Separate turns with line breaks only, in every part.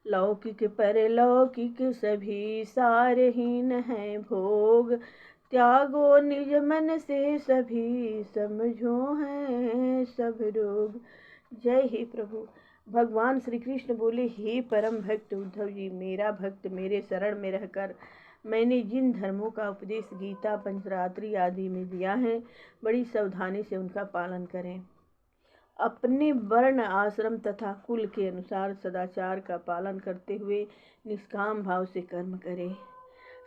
लौकिक परलौकिक सभी सारहीन हैं भोग, त्यागो निज मन से सभी समझो हैं सब रोग। जय हे प्रभु। भगवान श्री कृष्ण बोले, हे परम भक्त उद्धव जी, मेरा भक्त मेरे शरण में रहकर मैंने जिन धर्मों का उपदेश गीता, पंचरात्रि आदि में दिया है, बड़ी सावधानी से उनका पालन करें। अपने वर्ण, आश्रम तथा कुल के अनुसार सदाचार का पालन करते हुए निष्काम भाव से कर्म करें।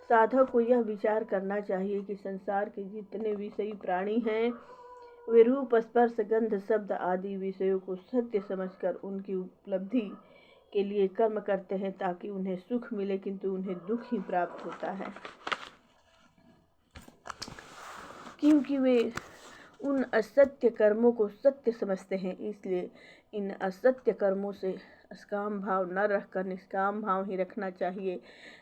साधक को यह विचार करना चाहिए कि संसार के जितने विषयी प्राणी हैं, वे रूप, स्पर्श, गंध, शब्द आदि विषयों को सत्य समझकर उनकी उपलब्धि के लिए कर्म करते हैं, ताकि उन्हें सुख मिले, किंतु उन्हें दुख ही प्राप्त होता है, क्योंकि वे उन असत्य कर्मों को सत्य समझते हैं। इसलिए इन असत्य कर्मों से निष्काम भाव न रखकर निष्काम भाव ही रखना चाहिए।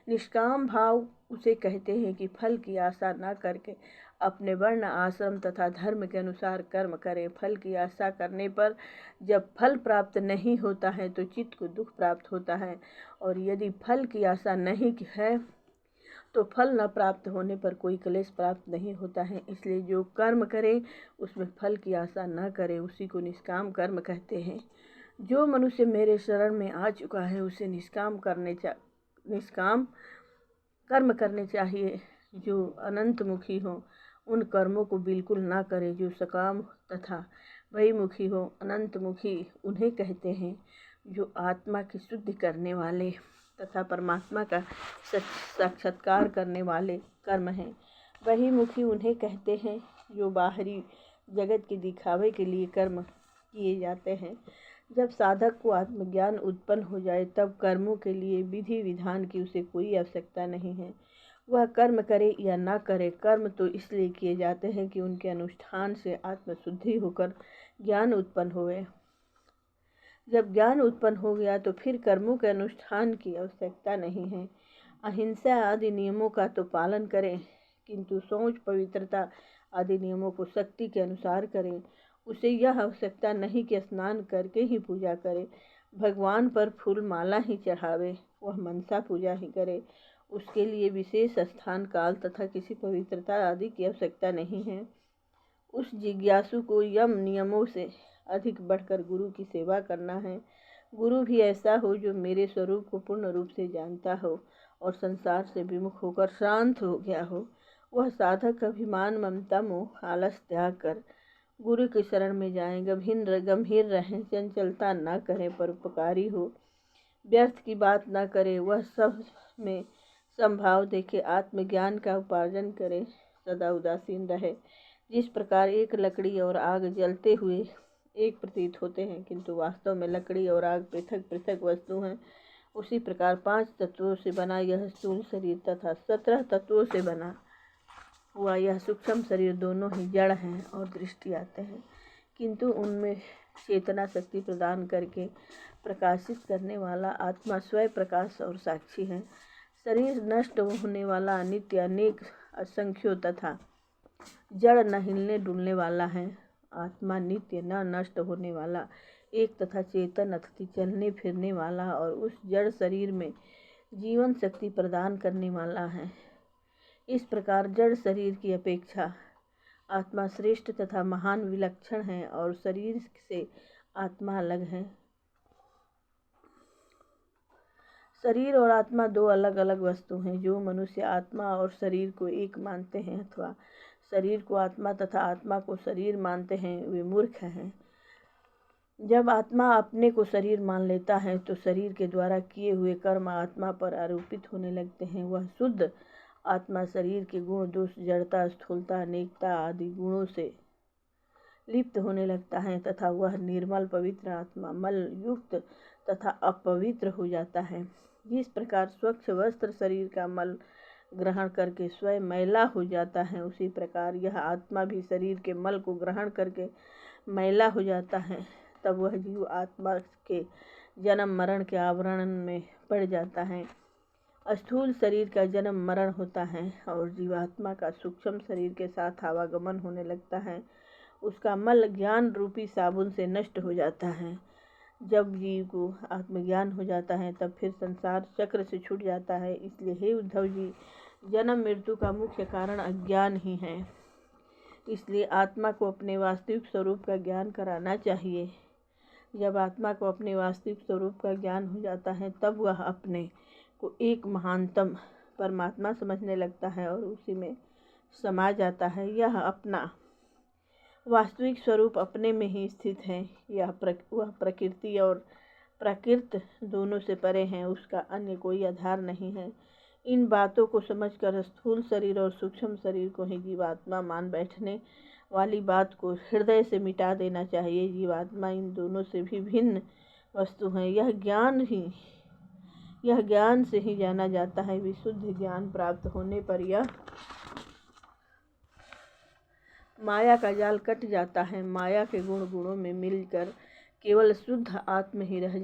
निष्काम भाव उसे कहते हैं कि फल की आशा न करके अपने वर्ण, आश्रम तथा धर्म के अनुसार कर्म करें। फल की आशा करने पर जब फल प्राप्त नहीं होता है तो चित्त को दुख प्राप्त होता है, और यदि फल की आशा नहीं है तो फल न प्राप्त होने पर कोई क्लेश प्राप्त नहीं होता है। इसलिए जो कर्म करे उसमें फल की आशा न करे, उसी को निष्काम कर्म कहते हैं। जो मनुष्य मेरे शरण में आ चुका है उसे निष्काम कर्म करने चाहिए। जो अनंतमुखी हो उन कर्मों को बिल्कुल ना करे। जो सकाम तथा बहिमुखी हो, अनंतमुखी उन्हें कहते हैं जो आत्मा की शुद्धि करने वाले तथा परमात्मा का साक्षात्कार करने वाले कर्म हैं। बहिमुखी उन्हें कहते हैं जो बाहरी जगत के दिखावे के लिए कर्म किए जाते हैं। जब साधक को आत्मज्ञान उत्पन्न हो जाए तब कर्मों के लिए विधि विधान की उसे कोई आवश्यकता नहीं है। वह कर्म करे या ना करे, कर्म तो इसलिए किए जाते हैं कि उनके अनुष्ठान से आत्मशुद्धि होकर ज्ञान उत्पन्न होवे। जब ज्ञान उत्पन्न हो गया तो फिर कर्मों के अनुष्ठान की आवश्यकता नहीं है। अहिंसा आदि नियमों का तो पालन करें, किंतु शौच, पवित्रता आदि नियमों को शक्ति के अनुसार करें। उसे यह आवश्यकता नहीं कि स्नान करके ही पूजा करे, भगवान पर फूल माला ही चढ़ावे, वह मनसा पूजा ही करे। उसके लिए विशेष स्थान, काल तथा किसी पवित्रता आदि की आवश्यकता नहीं है। उस जिज्ञासु को यम नियमों से अधिक बढ़कर गुरु की सेवा करना है। गुरु भी ऐसा हो जो मेरे स्वरूप को पूर्ण रूप से जानता हो और संसार से विमुख होकर शांत हो गया हो। वह साधक अभिमान, ममता, मोह, आलस त्याग कर गुरु की शरण में जाएं। गंभीर रहें, चंचलता न करें, परोपकारी हो, व्यर्थ की बात न करे, वह सब में संभाव देखे, आत्मज्ञान का उपार्जन करे, सदा उदासीन रहे। जिस प्रकार एक लकड़ी और आग जलते हुए एक प्रतीत होते हैं, किंतु वास्तव में लकड़ी और आग पृथक पृथक वस्तु हैं, उसी प्रकार 5 तत्वों से बना यह स्थूल शरीर तथा 17 तत्वों से बना हुआ यह सूक्ष्म शरीर दोनों ही जड़ हैं और दृष्टि आते हैं, किंतु उनमें चेतना शक्ति प्रदान करके प्रकाशित करने वाला आत्मा स्वयं प्रकाश और साक्षी है। शरीर नष्ट होने वाला, अनित्य, अनेक, असंख्यों तथा जड़ न हिलने डुलने वाला है। आत्मा नित्य, न नष्ट होने वाला, एक तथा चेतन अतिथि, चलने फिरने वाला और उस जड़ शरीर में जीवन शक्ति प्रदान करने वाला है। इस प्रकार जड़ शरीर की अपेक्षा आत्मा श्रेष्ठ तथा महान विलक्षण है और शरीर से आत्मा अलग है। शरीर और आत्मा दो अलग अलग वस्तु हैं। जो मनुष्य आत्मा और शरीर को एक मानते हैं अथवा शरीर को आत्मा तथा आत्मा को शरीर मानते हैं, वे मूर्ख हैं। जब आत्मा अपने को शरीर मान लेता है तो शरीर के द्वारा किए हुए कर्म आत्मा पर आरोपित होने लगते हैं। वह शुद्ध आत्मा शरीर के गुण, दोष, जड़ता, स्थूलता, अनेकता आदि गुणों से लिप्त होने लगता है तथा वह निर्मल पवित्र आत्मा मल युक्त तथा अपवित्र हो जाता है। जिस प्रकार स्वच्छ वस्त्र शरीर का मल ग्रहण करके स्वयं मैला हो जाता है, उसी प्रकार यह आत्मा भी शरीर के मल को ग्रहण करके मैला हो जाता है। तब वह जीव आत्मा के जन्म मरण के आवरण में पड़ जाता है। स्थूल शरीर का जन्म मरण होता है और जीवात्मा का सूक्ष्म शरीर के साथ आवागमन होने लगता है। उसका मल ज्ञान रूपी साबुन से नष्ट हो जाता है। जब जीव को आत्मज्ञान हो जाता है तब फिर संसार चक्र से छूट जाता है। इसलिए हे उद्धव जी, जन्म मृत्यु का मुख्य कारण अज्ञान ही है। इसलिए आत्मा को अपने वास्तविक स्वरूप का ज्ञान कराना चाहिए। जब आत्मा को अपने वास्तविक स्वरूप का ज्ञान हो जाता है तब वह अपने को एक महानतम परमात्मा समझने लगता है और उसी में समा जाता है। यह अपना वास्तविक स्वरूप अपने में ही स्थित है। वह प्रकृति और प्राकृत दोनों से परे हैं, उसका अन्य कोई आधार नहीं है। इन बातों को समझकर स्थूल शरीर और सूक्ष्म शरीर को ही जीवात्मा मान बैठने वाली बात को हृदय से मिटा देना चाहिए। जीवात्मा इन दोनों से भी भिन्न वस्तु है। यह ज्ञान से ही जाना जाता है। विशुद्ध ज्ञान प्राप्त होने पर यह माया का जाल कट जाता है। माया के गुणों में मिलकर केवल शुद्ध आत्मा ही रह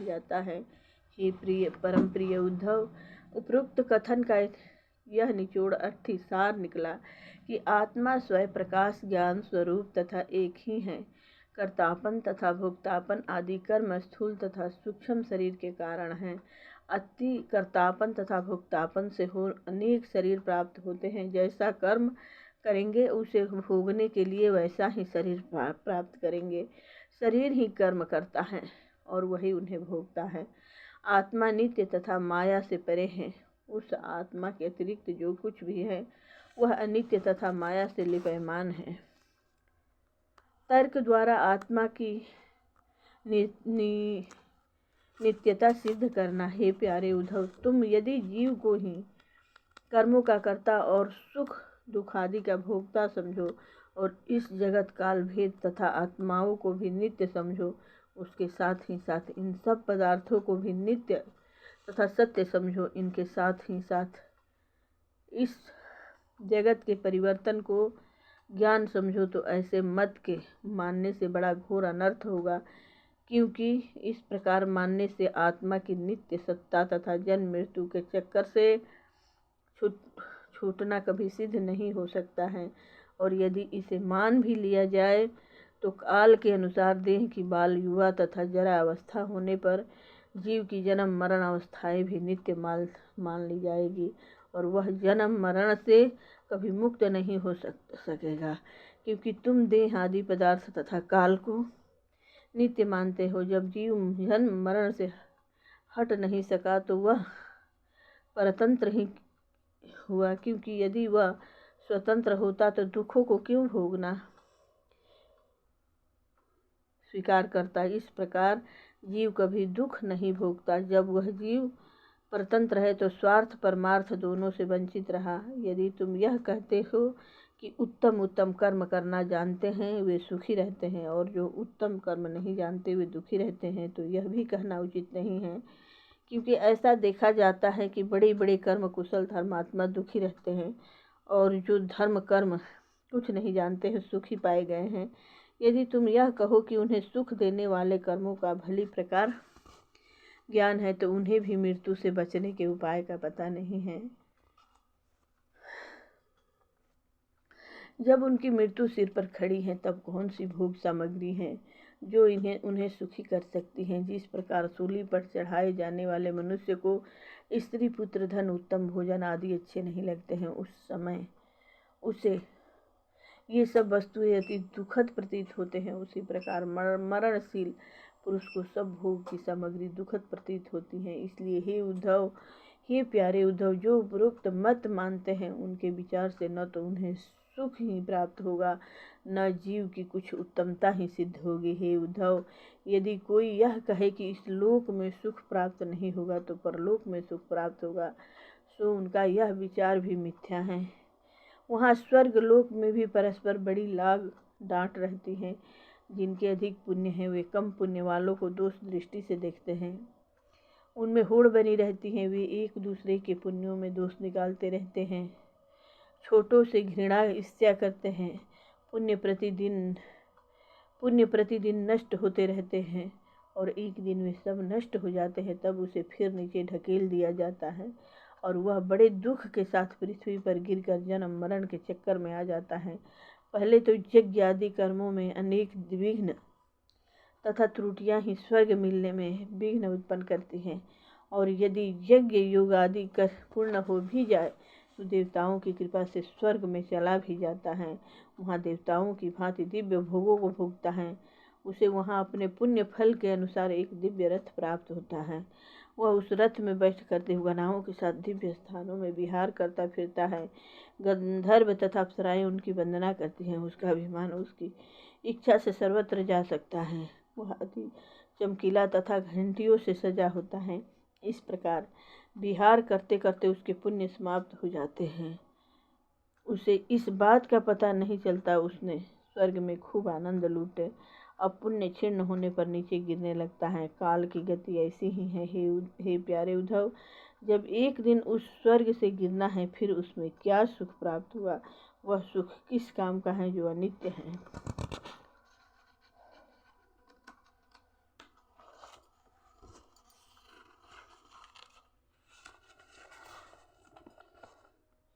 जाता है। हे प्रिय परम प्रिय उद्धव, उपरोक्त कथन का यह निचोड़ अर्थी सार निकला कि आत्मा स्वयं प्रकाश ज्ञान स्वरूप तथा एक ही है। कर्तापन तथा भोक्तापन आदि कर्म स्थूल तथा सूक्ष्म शरीर के कारण हैं। अति कर्तापन तथा भोक्तापन से अनेक शरीर प्राप्त होते हैं। जैसा कर्म करेंगे उसे भोगने के लिए वैसा ही शरीर प्राप्त करेंगे। शरीर ही कर्म करता है और वही उन्हें भोगता है। आत्मा नित्य तथा माया से परे है। उस आत्मा के अतिरिक्त जो कुछ भी है वह अनित्य तथा माया से लिप्यमान है। तर्क द्वारा आत्मा की नित्यता सिद्ध करना। हे प्यारे उद्धव, तुम यदि जीव को ही कर्मों का कर्ता और सुख दुख आदि का भोक्ता समझो और इस जगत काल भेद तथा आत्माओं को भी नित्य समझो, उसके साथ ही साथ इन सब पदार्थों को भी नित्य तथा सत्य समझो, इनके साथ ही साथ इस जगत के परिवर्तन को ज्ञान समझो, तो ऐसे मत के मानने से बड़ा घोर अनर्थ होगा। क्योंकि इस प्रकार मानने से आत्मा की नित्य सत्ता तथा जन्म मृत्यु के चक्कर से छूटना कभी सिद्ध नहीं हो सकता है। और यदि इसे मान भी लिया जाए तो काल के अनुसार देह की बाल युवा तथा जरा अवस्था होने पर जीव की जन्म मरण अवस्थाएं भी नित्य मान ली जाएगी और वह जन्म मरण से कभी मुक्त नहीं हो सकेगा। क्योंकि तुम देह आदि पदार्थ तथा काल को नित्य मानते हो। जब जीव जन्म मरण से हट नहीं सका तो वह परतंत्र ही हुआ, क्योंकि यदि वह स्वतंत्र होता तो दुखों को क्यों भोगना स्वीकार करता। इस प्रकार जीव कभी दुख नहीं भोगता। जब वह जीव परतंत्र है तो स्वार्थ परमार्थ दोनों से वंचित रहा। यदि तुम यह कहते हो कि उत्तम कर्म करना जानते हैं वे सुखी रहते हैं और जो उत्तम कर्म नहीं जानते वे दुखी रहते हैं, तो यह भी कहना उचित नहीं है। क्योंकि ऐसा देखा जाता है कि बड़े बड़े कर्म कुशल धर्मात्मा दुखी रहते हैं और जो धर्म कर्म कुछ नहीं जानते हैं सुखी पाए गए हैं। यदि तुम यह कहो कि उन्हें सुख देने वाले कर्मों का भली प्रकार ज्ञान है तो उन्हें भी मृत्यु से बचने के उपाय का पता नहीं है। जब उनकी मृत्यु सिर पर खड़ी है तब कौन सी भोग सामग्री है जो उन्हें सुखी कर सकती हैं। जिस प्रकार सूली पर चढ़ाए जाने वाले मनुष्य को स्त्री पुत्र धन उत्तम भोजन आदि अच्छे नहीं लगते हैं, उस समय उसे ये सब वस्तुएं अति दुखद प्रतीत होते हैं। उसी प्रकार मरणशील पुरुष को सब भोग की सामग्री दुखद प्रतीत होती हैं। इसलिए हे प्यारे उद्धव, जो उपरोक्त मत मानते हैं उनके विचार से न तो उन्हें सुख ही प्राप्त होगा न जीव की कुछ उत्तमता ही सिद्ध होगी। हे उद्धव, यदि कोई यह कहे कि इस लोक में सुख प्राप्त नहीं होगा तो परलोक में सुख प्राप्त होगा, सो उनका यह विचार भी मिथ्या है। वहाँ स्वर्ग लोक में भी परस्पर बड़ी लाग डांट रहती है। जिनके अधिक पुण्य हैं वे कम पुण्य वालों को दोष दृष्टि से देखते हैं। उनमें होड़ बनी रहती है, वे एक दूसरे के पुण्यों में दोष निकालते रहते हैं, छोटों से घृणा ईर्ष्या करते हैं। पुण्य प्रतिदिन नष्ट होते रहते हैं और एक दिन वे सब नष्ट हो जाते हैं। तब उसे फिर नीचे ढकेल दिया जाता है और वह बड़े दुख के साथ पृथ्वी पर गिरकर जन्म मरण के चक्कर में आ जाता है। पहले तो यज्ञ आदि कर्मों में अनेक विघ्न तथा त्रुटियां ही स्वर्ग मिलने में विघ्न उत्पन्न करती हैं। और यदि यज्ञ योग आदि कर पूर्ण हो भी जाए तो देवताओं की कृपा से स्वर्ग में चला भी जाता है। वहाँ देवताओं की भांति दिव्य भोगों को भोगता है। उसे वहाँ अपने पुण्य फल के अनुसार एक दिव्य रथ प्राप्त होता है। वह उस रथ में बैठकर देवगणाओं के साथ दिव्य स्थानों में विहार करता फिरता है। गंधर्व तथा अप्सराएं उनकी वंदना करती हैं। उसका अभिमान उसकी इच्छा से सर्वत्र जा सकता है। वह अति चमकीला तथा घंटियों से सजा होता है। इस प्रकार विहार करते करते उसके पुण्य समाप्त हो जाते हैं। उसे इस बात का पता नहीं चलता। उसने स्वर्ग में खूब आनंद लूटे। अब पुण्य क्षीण होने पर नीचे गिरने लगता है। काल की गति ऐसी ही है। हे प्यारे उद्धव, जब एक दिन उस स्वर्ग से गिरना है, फिर उसमें क्या सुख प्राप्त हुआ? वह सुख किस काम का है जो अनित्य है?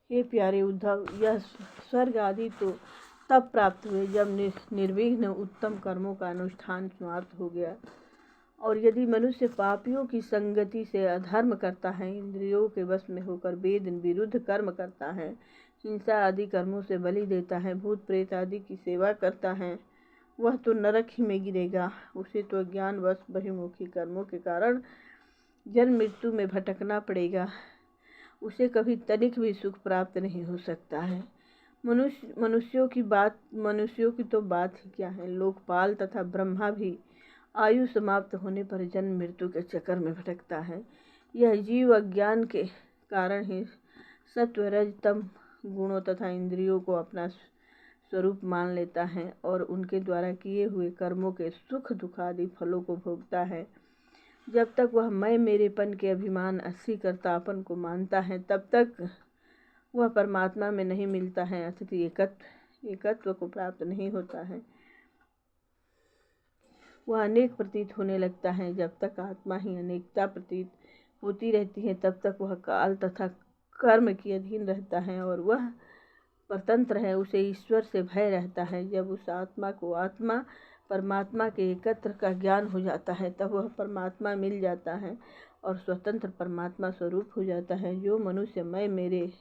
हे प्यारे उद्धव, यह स्वर्ग आदि तो तब प्राप्त हुए जब निर्विघ्न उत्तम कर्मों का अनुष्ठान समाप्त हो गया। और यदि मनुष्य पापियों की संगति से अधर्म करता है, इंद्रियों के वश में होकर वेद विरुद्ध कर्म करता है, हिंसा आदि कर्मों से बलि देता है, भूत प्रेत आदि की सेवा करता है, वह तो नरक ही में गिरेगा। उसे तो ज्ञानवश बहिर्मुखी कर्मों के कारण जन्म मृत्यु में भटकना पड़ेगा। उसे कभी तनिक भी सुख प्राप्त नहीं हो सकता है। मनुष्यों की तो बात ही क्या है। लोकपाल तथा ब्रह्मा भी आयु समाप्त होने पर जन्म मृत्यु के चक्कर में भटकता है। यह जीव अज्ञान के कारण ही सत्व रज तम गुणों तथा इंद्रियों को अपना स्वरूप मान लेता है और उनके द्वारा किए हुए कर्मों के सुख दुख आदि फलों को भोगता है। जब तक वह मैं मेरेपन के अभिमान अस्सी कर्तापन को मानता है, तब तक वह परमात्मा में नहीं मिलता है, अर्थात एकत्व को प्राप्त नहीं होता है। वह अनेक प्रतीत होने लगता है। जब तक आत्मा ही अनेकता प्रतीत होती रहती है, तब तक वह काल तथा कर्म के अधीन रहता है और वह परतंत्र है। उसे ईश्वर से भय रहता है। जब उस आत्मा को आत्मा परमात्मा के एकत्र का ज्ञान हो जाता है, तब वह परमात्मा मिल जाता है और स्वतंत्र परमात्मा स्वरूप हो जाता है। जो मनुष्य मैं मेरे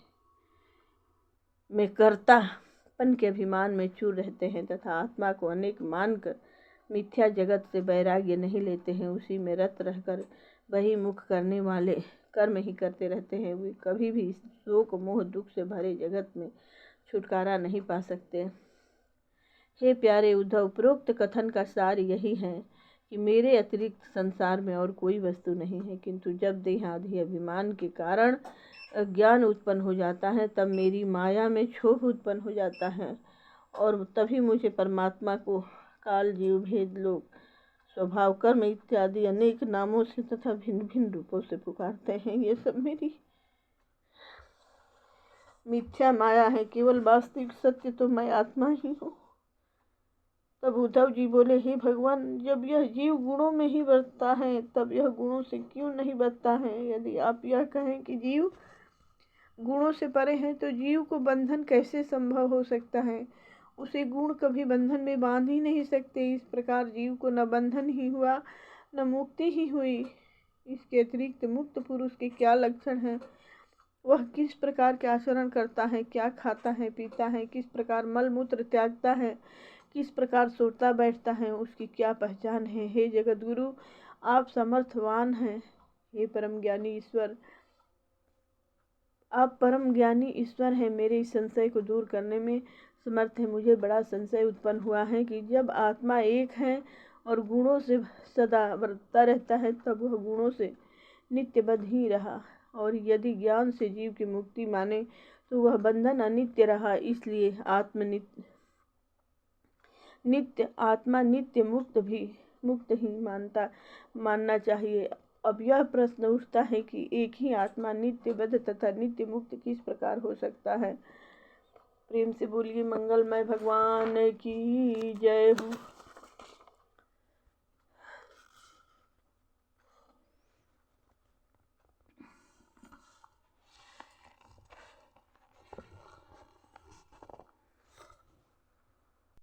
में कर्तापन के अभिमान में चूर रहते हैं तथा आत्मा को अनेक मानकर मिथ्या जगत से वैराग्य नहीं लेते हैं, उसी में रत रहकर वही मुख करने वाले कर्म ही करते रहते हैं, वे कभी भी शोक मोह दुख से भरे जगत में छुटकारा नहीं पा सकते। हे प्यारे उद्धव, उपरोक्त कथन का सार यही है कि मेरे अतिरिक्त संसार में और कोई वस्तु नहीं है, किंतु जब देहादि अभिमान के कारण अज्ञान उत्पन्न हो जाता है, तब मेरी माया में क्षोभ उत्पन्न हो जाता है और तभी मुझे परमात्मा को काल जीव भेद लोक स्वभाव कर्म इत्यादि अनेक नामों से तथा भिन्न भिन्न रूपों से पुकारते हैं। ये सब मेरी मिथ्या माया है। केवल वास्तविक सत्य तो मैं आत्मा ही हूँ। तब उद्धव जी बोले, हे भगवान, जब यह जीव गुणों में ही बरतता है, तब यह गुणों से क्यों नहीं बचता है? यदि आप यह कहें कि जीव गुणों से परे हैं, तो जीव को बंधन कैसे संभव हो सकता है? उसे गुण कभी बंधन में बांध ही नहीं सकते। इस प्रकार जीव को न बंधन ही हुआ न मुक्ति ही हुई। इसके अतिरिक्त मुक्त पुरुष के क्या लक्षण हैं? वह किस प्रकार के आचरण करता है, क्या खाता है पीता है, किस प्रकार मल मूत्र त्यागता है, किस प्रकार सोता बैठता है, उसकी क्या पहचान है? हे जगत गुरु, आप समर्थवान हैं। हे परम ज्ञानी ईश्वर, आप परम ज्ञानी ईश्वर हैं। मेरे इस संशय को दूर करने में समर्थ है। मुझे बड़ा संशय उत्पन्न हुआ है कि जब आत्मा एक है और गुणों से सदा बरतता रहता है, तब वह गुणों से नित्यबद्ध ही रहा, और यदि ज्ञान से जीव की मुक्ति माने तो वह बंधन अनित्य रहा। इसलिए आत्मा नित्य मुक्त ही मानना चाहिए। अब यह प्रश्न उठता है कि एक ही आत्मा नित्य बद्ध तथा नित्य मुक्त किस प्रकार हो सकता है? प्रेम से बोलिए, मंगलमय भगवान की जय हो।